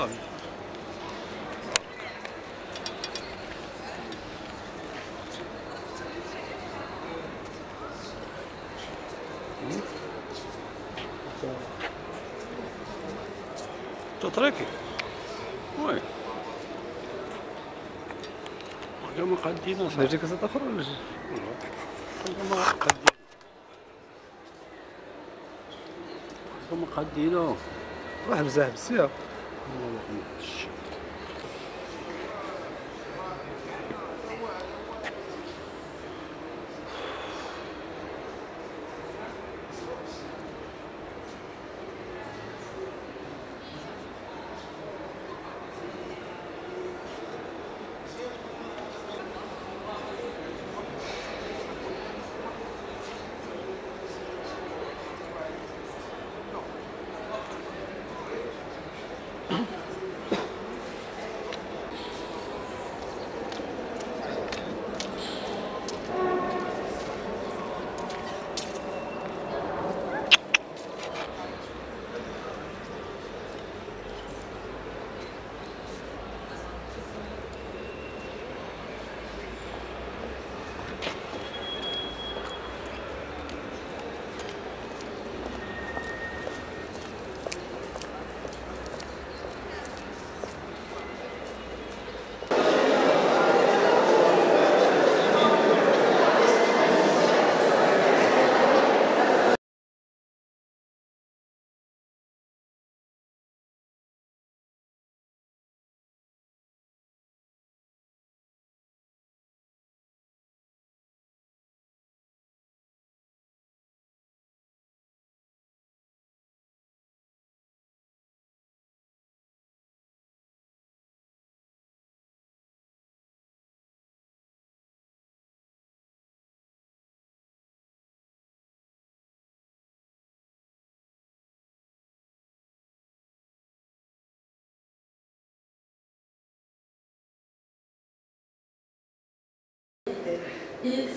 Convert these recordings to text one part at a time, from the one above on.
طيب. تتركي وي كما قدينا صح باجي كاسات اخرى ولا جي كما قدينا واحد بزاف بزاف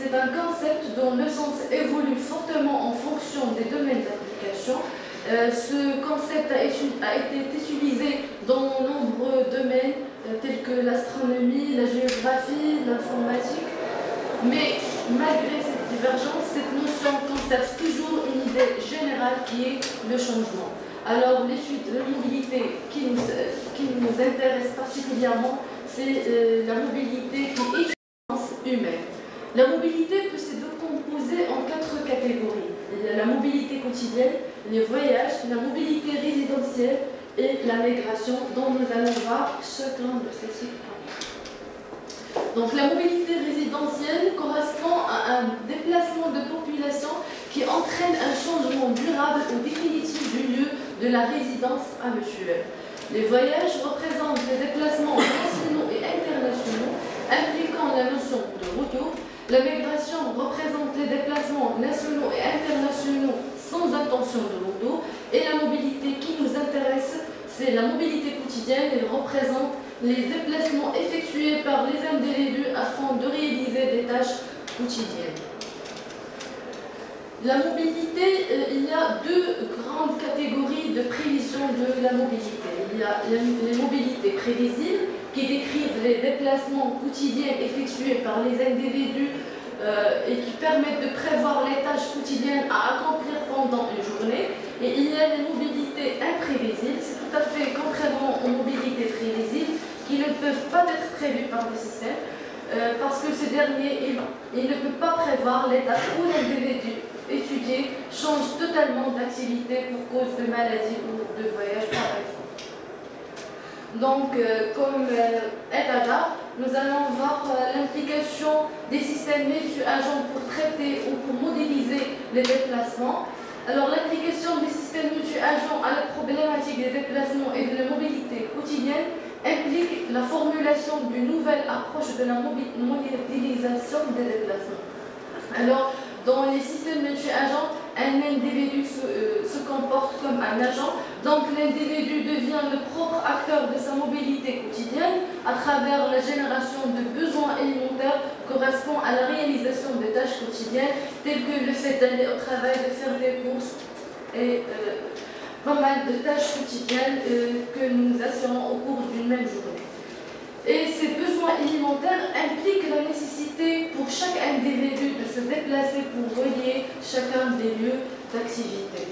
C'est un concept dont le sens évolue fortement en fonction des domaines d'application. Ce concept a été utilisé dans de nombreux domaines tels que l'astronomie, la géographie, l'informatique. Mais malgré cette divergence, cette notion conserve toujours une idée générale qui est le changement. Alors l'étude de la mobilité qui nous intéresse particulièrement, c'est la mobilité qui est humaine. La mobilité peut se décomposer en 4 catégories. Il y a la mobilité quotidienne, les voyages, la mobilité résidentielle et la migration, dont nous allons voir chacun de ces cycles. Donc la mobilité résidentielle correspond à un déplacement de population qui entraîne un changement durable ou définitif du lieu de la résidence habituelle. Les voyages représentent les déplacements nationaux et internationaux impliquant la notion de retour. La migration représente les déplacements nationaux et internationaux sans intention de retour. Et la mobilité qui nous intéresse, c'est la mobilité quotidienne. Elle représente les déplacements effectués par les individus afin de réaliser des tâches quotidiennes. La mobilité, il y a 2 grandes catégories de prévision de la mobilité. Il y a les mobilités prévisibles qui décrivent les déplacements quotidiens effectués par les individus et qui permettent de prévoir les tâches quotidiennes à accomplir pendant une journée. Et il y a les mobilités imprévisibles, c'est tout à fait contrairement aux mobilités prévisibles qui ne peuvent pas être prévues par le système parce que ce dernier, il ne peut pas prévoir les tâches où l'individu étudié change totalement d'activité pour cause de maladie ou de voyage par exemple. Donc, comme état, nous allons voir l'implication des systèmes multi-agents pour traiter ou pour modéliser les déplacements. Alors, l'implication des systèmes multi-agents à la problématique des déplacements et de la mobilité quotidienne implique la formulation d'une nouvelle approche de la modélisation des déplacements. Alors, dans les systèmes multi-agents, un individu se comporte comme un agent, donc l'individu devient le propre acteur de sa mobilité quotidienne à travers la génération de besoins élémentaires correspond à la réalisation des tâches quotidiennes telles que le fait d'aller au travail, de faire des courses et pas mal de tâches quotidiennes que nous assurons au cours d'une même journée. Et ces besoins élémentaires impliquent la nécessité pour chaque individu de se déplacer pour relier chacun des lieux d'activité.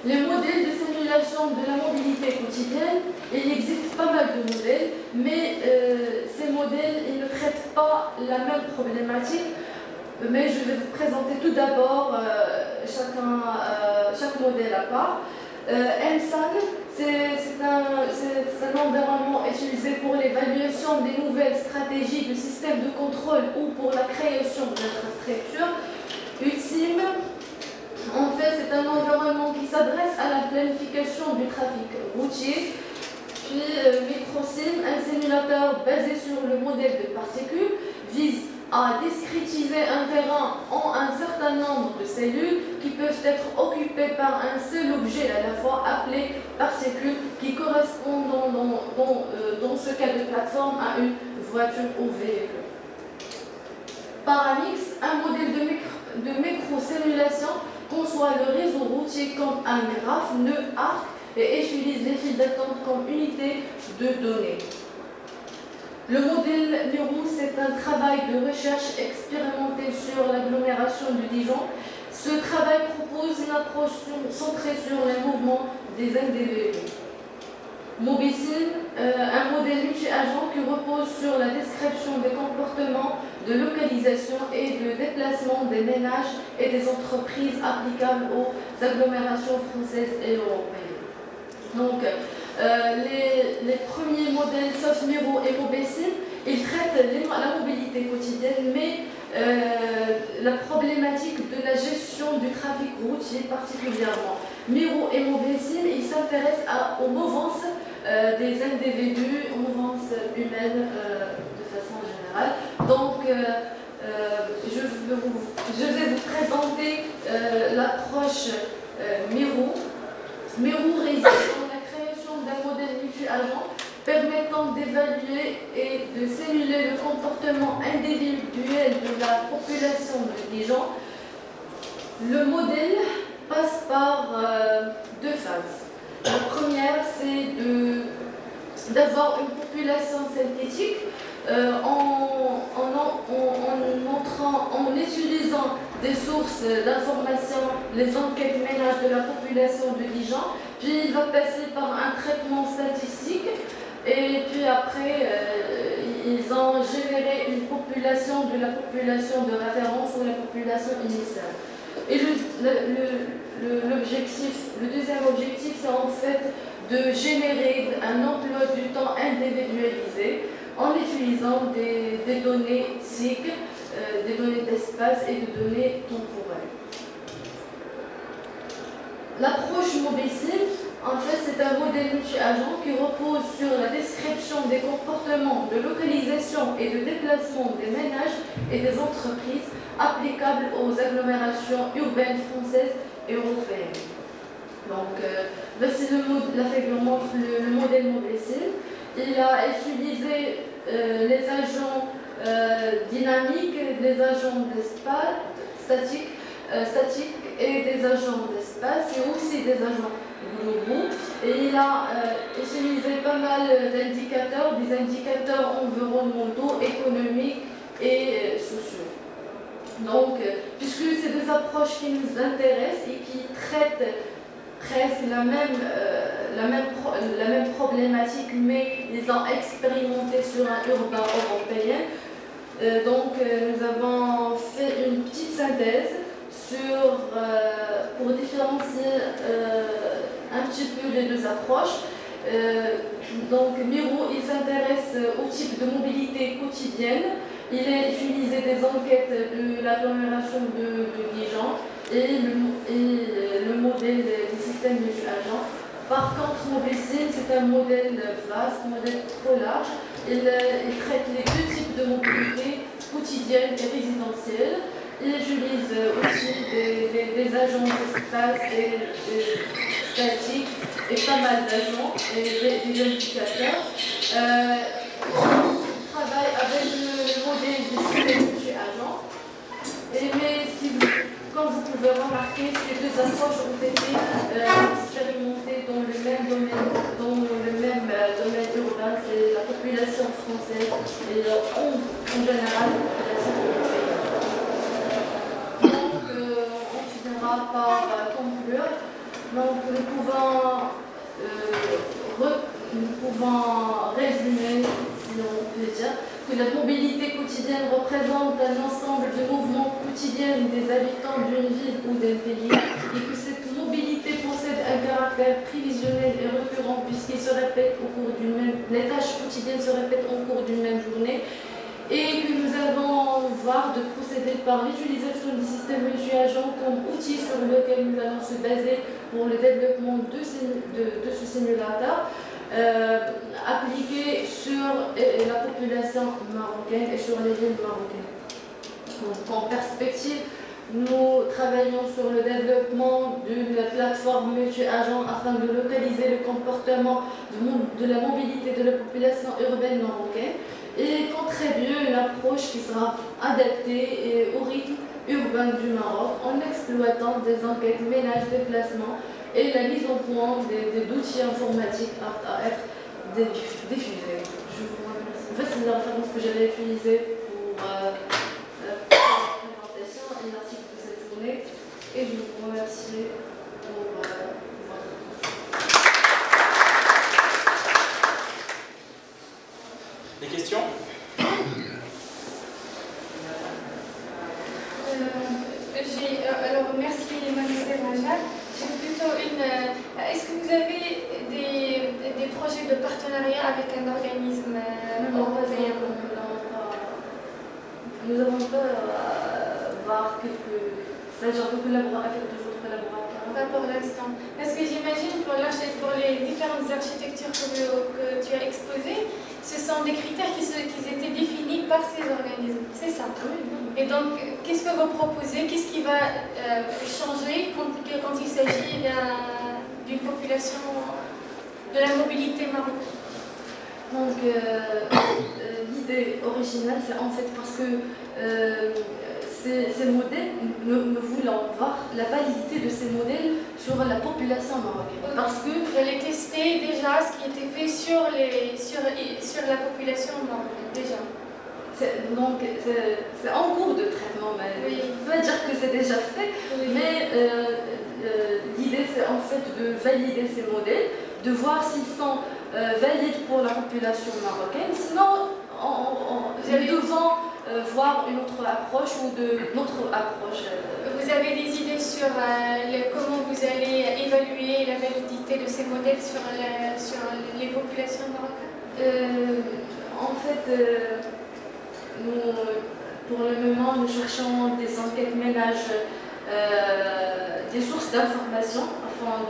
Les modèles de simulation de la mobilité quotidienne, il existe pas mal de modèles, mais ces modèles ils ne traitent pas la même problématique. Mais je vais vous présenter tout d'abord chaque modèle à part. MSAN, c'est un environnement utilisé pour l'évaluation des nouvelles stratégies de système de contrôle ou pour la création de l'infrastructure. UTSIM, en fait, c'est un environnement qui s'adresse à la planification du trafic routier. Puis MicroSim, un simulateur basé sur le modèle de particules, vise à discrétiser un terrain en un certain nombre de cellules qui peuvent être occupées par un seul objet à la fois appelé particule qui correspond dans ce cas de plateforme à une voiture ou véhicule. Paramix, un modèle de microsimulation conçoit le réseau routier comme un graphe nœud arc et utilise les files d'attente comme unité de données. Le modèle Miro, c'est un travail de recherche expérimenté sur l'agglomération de Dijon. Ce travail propose une approche centrée sur les mouvements des individus. Mobicine, un modèle multi-agent qui repose sur la description des comportements de localisation et de déplacement des ménages et des entreprises applicables aux agglomérations françaises et européennes. Donc, les premiers modèles, sauf Miro et Mobicine, ils traitent la mobilité quotidienne, mais la problématique de la gestion du trafic routier particulièrement. Miro et Mobicine, ils s'intéressent aux mouvances des individus, aux mouvances humaines de façon générale. Donc, je vais vous présenter l'approche Miro. Miro réside dans la création d'un modèle multi-agent permettant d'évaluer et de simuler le comportement individuel de la population de Dijon. Le modèle passe par deux phases. La première, c'est d'avoir une population synthétique en utilisant des sources d'information, les enquêtes ménages de la population de Dijon, puis il va passer par un traitement statistique et puis après ils ont généré une population de la population de référence ou la population initiale. Et le deuxième objectif, c'est en fait de générer un emploi du temps individualisé en utilisant des données cycles, des données d'espace et des données temporelles. L'approche Mobicine, en fait, c'est un modèle multi-agent qui repose sur la description des comportements de localisation et de déplacement des ménages et des entreprises applicables aux agglomérations urbaines françaises et européennes. Donc, voici la figure montre le modèle Mobicine. Il a utilisé les agents dynamiques, les agents d'espace, statiques et des agents d'espace et aussi des agents globaux. Et il a utilisé pas mal d'indicateurs, des indicateurs environnementaux, économiques et sociaux. Donc, puisque c'est des approches qui nous intéressent et qui traitent presque la même problématique, mais ils ont expérimenté sur un urbain européen. Donc, nous avons fait une petite synthèse pour différencier un petit peu les deux approches. Donc, Miro, il s'intéresse au type de mobilité quotidienne. Il a utilisé des enquêtes de l'agglomération de Dijon et le modèle des systèmes multi-agents. Par contre, Mobicine, c'est un modèle vaste, un modèle trop large. Il traite les deux types de mobilité, quotidienne et résidentielle. Il utilise aussi des agents d'espace et statiques et pas mal d'agents et des indicateurs. Il travaille avec le modèle des systèmes multi-agents. Mais comme comme vous pouvez remarquer, ces deux approches ont été expérimentées dans le même domaine, urbain, c'est la population française et en général la population européenne. Donc, on finira par conclure. Donc, nous pouvons résumer, si on peut dire, que la mobilité quotidienne représente un ensemble de mouvements quotidiens des habitants d'une ville ou d'un pays, et que cette mobilité possède un caractère prévisionnel et récurrent puisqu'il se répète au cours d'une même, les tâches quotidiennes se répètent au cours d'une même journée, et que nous allons voir de procéder par l'utilisation du système multi-agent comme outil sur lequel nous allons se baser pour le développement de ce simulateur. Appliqué sur la population marocaine et sur les villes marocaines. Donc, en perspective, nous travaillons sur le développement d'une plateforme multi-agent afin de localiser le comportement de la mobilité de la population urbaine marocaine et contribuer à une approche qui sera adaptée au rythme urbain du Maroc en exploitant des enquêtes ménage-déplacement et la mise en point d'outils informatiques aptes à être diffusés. Je vous remercie. En fait, c'est la référence que j'avais utilisée pour la présentation et l'article de cette journée. Et je vous remercie pour votre attention. Des questions? Alors, merci mademoiselle Rajab. J'ai plutôt une... Est-ce que vous avez des projets de partenariat avec un organisme européen? Nous n'avons pas voir quelques... C'est-à-dire qu'on collabore avec d'autres collaborateurs. Pas pour l'instant. Parce que j'imagine pour les différentes architectures que tu as exposées, ce sont des critères qui étaient définis par ces organismes. C'est ça. Et donc, qu'est-ce que vous proposez? Qu'est-ce qui va changer quand il s'agit d'une population de la mobilité marocaine? Donc, l'idée originale, c'est en fait parce que ces modèles, nous voulons voir la validité de ces modèles sur la population marocaine. Parce que vous allez tester déjà ce qui était fait sur la population marocaine, déjà. Donc, c'est en cours de traitement, mais oui. On ne peut pas dire que c'est déjà fait, oui. Mais l'idée, c'est en fait de valider ces modèles, de voir s'ils sont valides pour la population marocaine. Sinon, nous devons voir une autre approche ou notre approche. Vous avez des idées sur comment vous allez évaluer la validité de ces modèles sur les populations marocaines? En fait, nous, pour le moment, nous cherchons des enquêtes ménage, des sources d'informations afin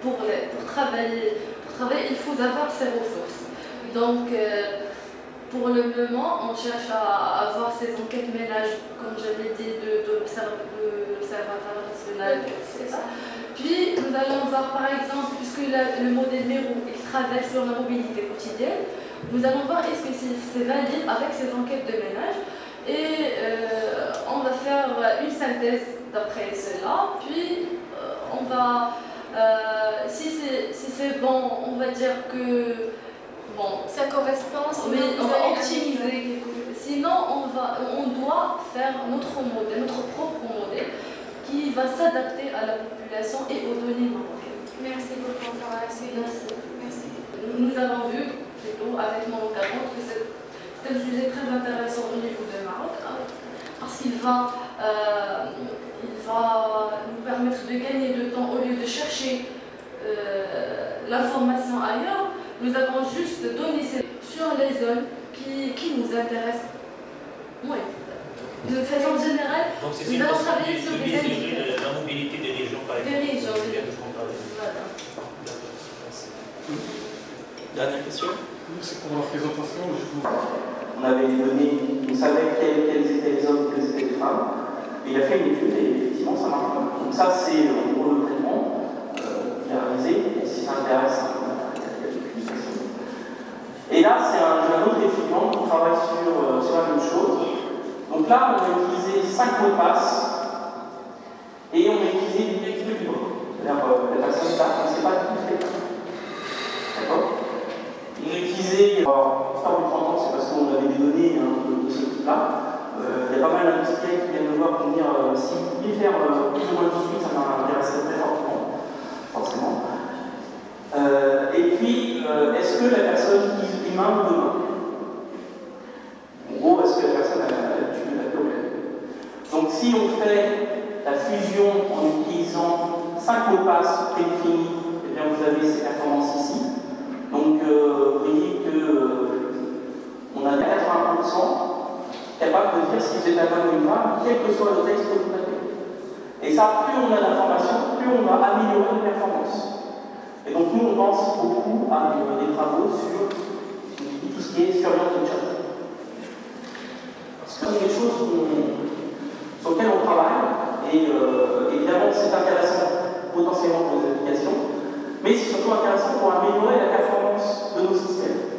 pour travailler, il faut avoir ces ressources. Donc, pour le moment, on cherche à avoir ces enquêtes ménage, comme j'avais dit, de l'Observatoire national, etc. Puis, nous allons voir, par exemple, puisque le modèle Mérou, il travaille sur la mobilité quotidienne, nous allons voir est-ce que c'est valide avec ces enquêtes de ménage. Et on va faire une synthèse d'après cela. Puis, on va, si c'est bon, on va dire que bon, ça correspond, mais on va optimiser quelque chose. Sinon, on doit faire notre propre modèle qui va s'adapter à la population et aux données marocaines. Merci beaucoup encore à Merci. Nous avons vu, plutôt avec mon encadrement, que c'est un sujet très intéressant au niveau du Maroc, parce qu'il va nous permettre de gagner de temps au lieu de chercher l'information ailleurs. Nous avons juste donné sur les zones qui nous intéressent. Oui. De façon générale, nous allons travailler sur des indicateurs. La mobilité des régions, par exemple. Des régions, oui. Voilà. Dernière question? C'est pour la présentation. On avait donné, on savait quels étaient les hommes, quelles étaient les femmes. Et il a fait une étude et effectivement ça marche pas. Donc ça c'est pour le traitement généralisé, si ça intéresse. Et là c'est un autre étudiant qui travaille sur la même chose. Donc là on a utilisé 5 mots de passe Et on a utilisé du texte libre. C'est-à-dire la personne là, on ne sait pas tout faire. D'accord? On a utilisé, alors, l'histoire du 30 ans, c'est parce qu'on avait des données de ce type-là. Il y a pas mal d'industriels qui viennent me voir pour me dire si vous pouviez faire plus ou moins 18, ça m'intéresserait très forcément. Et puis, est-ce que la personne utilise humain ou demain? En gros, est-ce que la personne a l'habitude de la problème? Donc, si on fait la fusion en utilisant 5 mots de passe prédéfinis, eh bien, vous avez ces performances ici. Donc, vous voyez qu'on a 80% capable de dire si vous êtes un homme ou une femme, quel que soit le texte que vous tapez. Et ça, plus on a d'informations, plus on va améliorer les performances. Et donc nous, on pense beaucoup à des travaux sur tout ce qui est surveillance du chat. Parce que c'est des choses sur lesquelles on travaille, et évidemment c'est intéressant potentiellement pour les applications, mais c'est surtout intéressant pour améliorer la performance de nos systèmes.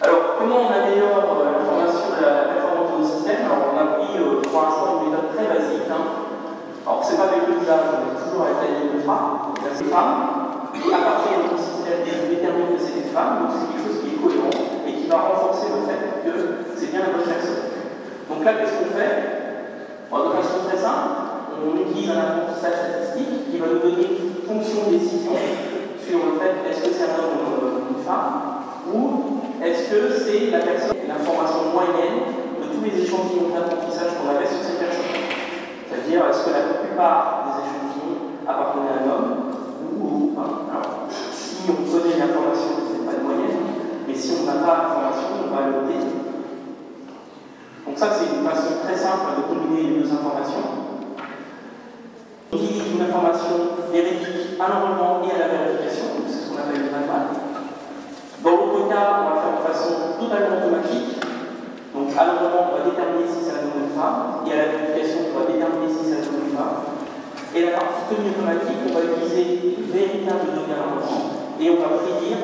Alors, comment on améliore la performance de nos systèmes? Alors, on a pris pour l'instant une méthode très basique. Alors, c'est pas avec le visage, on est toujours avec la ligne de femme. C'est femme, et à partir de notre système, on détermine que c'est une femme, donc c'est quelque chose qui est cohérent et qui va renforcer le fait que c'est bien la bonne personne. Donc là, qu'est-ce qu'on fait? De façon très simple, on utilise un apprentissage statistique qui va nous donner une fonction de décision sur le fait est-ce que c'est un homme ou une femme, ou est-ce que c'est l'information moyenne de tous les échantillons d'apprentissage qu'on avait sur cette personne? C'est-à-dire, est-ce que la plupart des échantillons appartenaient à un homme ou pas? Alors, si on connaît l'information, ce n'est pas une moyenne, mais si on n'a pas l'information, on va le tester. Donc ça, c'est une façon très simple de combiner les deux informations. On utilise une information véridique à l'enrôlement et à la vérification, c'est ce qu'on appelle le manual. Dans l'autre cas, on va faire de façon totalement automatique. Donc, à l'enrôlement, on va déterminer si c'est un homme ou une femme, et à la vérification, on va déterminer si c'est un homme ou une femme. Et la partie semi-automatique, on va utiliser une véritable donnée à l'enrôlement, et on va prédire.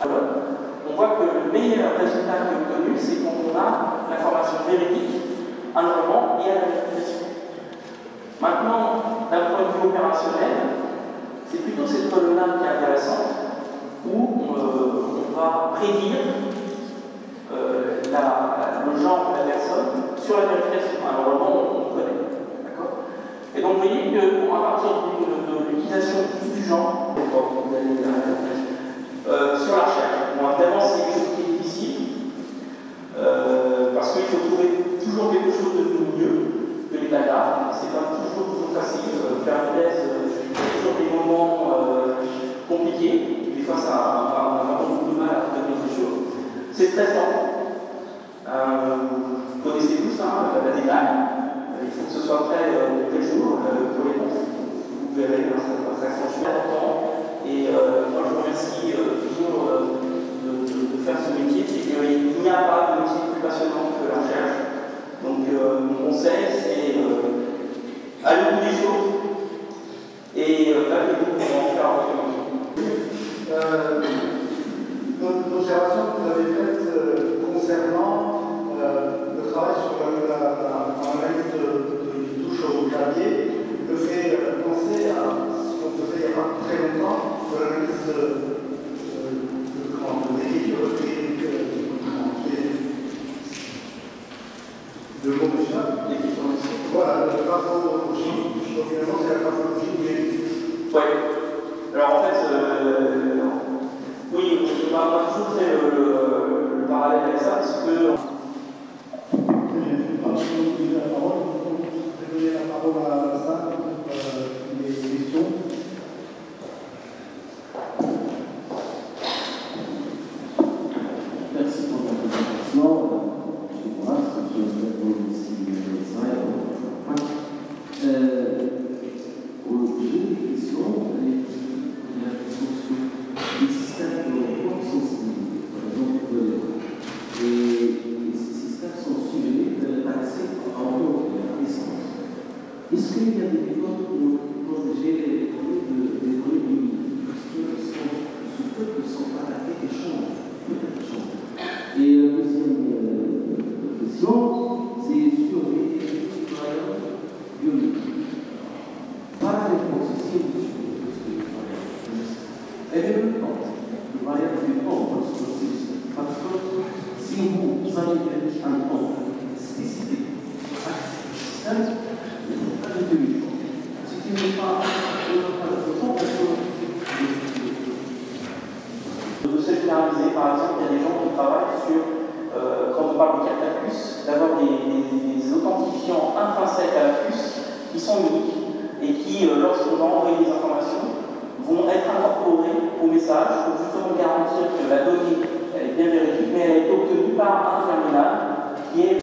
Alors, on voit que le meilleur résultat qui est obtenu, c'est quand on a l'information véridique à l'enrôlement et à la vérification. Maintenant, d'un point de vue opérationnel, c'est plutôt cette colonne-là qui est intéressante, où on va prédire le genre de la personne sur la vérification. Alors, normalement, on connaît. D'accord? Et donc, vous voyez qu'à partir de l'utilisation du genre, sur la recherche, bon, évidemment, c'est quelque chose qui est difficile, parce qu'il faut trouver toujours quelque chose de mieux que les data. C'est pas toujours facile. Faire une thèse, c'est toujours des moments compliqués. Des fois, on a beaucoup de mal à faire quelque chose. C'est très simple. Vous connaissez tous la détaille. Il faut que ce soit prêt tel jour pour les confs. Vous verrez, ça s'accentue important. Et moi, je vous remercie toujours de faire ce métier. C'est qu'il n'y a pas de métier plus passionnant que la recherche. Donc, mon conseil, c'est aller au bout des choses et appelez-vous pour en faire l'observation que vous avez faite concernant le travail sur l'analyse de touche au clavier me fait penser à ce qu'on faisait il n'y a pas très longtemps sur l'analyse d'écriture de mots de chat. Voilà, la graphologie. Donc finalement, c'est la graphologie de l'écriture. Oui. Alors en fait, oui, on a toujours fait le parallèle avec ça, parce que. Je vais donner la parole à ça pour les questions. Merci pour votre présentation. Je j'ai des questions. Il y a des questions sur les systèmes qui ont sensibilité, par exemple, et ces systèmes sont sujets d'accès en haut de la connaissance. Est-ce qu'il y a des méthodes pour protéger les données du milieu? Parce que ce fait ne sont pas attaqués et changent. Et la deuxième question, c'est sur les citoyens biologiques. vous allez un temps spécifique à ce système, mais pas de demi-temps. Ce qui n'est pas de temps, de se généraliser, par exemple, il y a des gens qui travaillent sur, quand on parle de carte à puce, d'avoir des authentifiants intrinsèques à la puce qui sont uniques et qui, lorsqu'on va envoyer des informations, vont être incorporés au message pour justement garantir que la donnée elle est bien vérifiée, mais elle est obtenue par un terminal qui est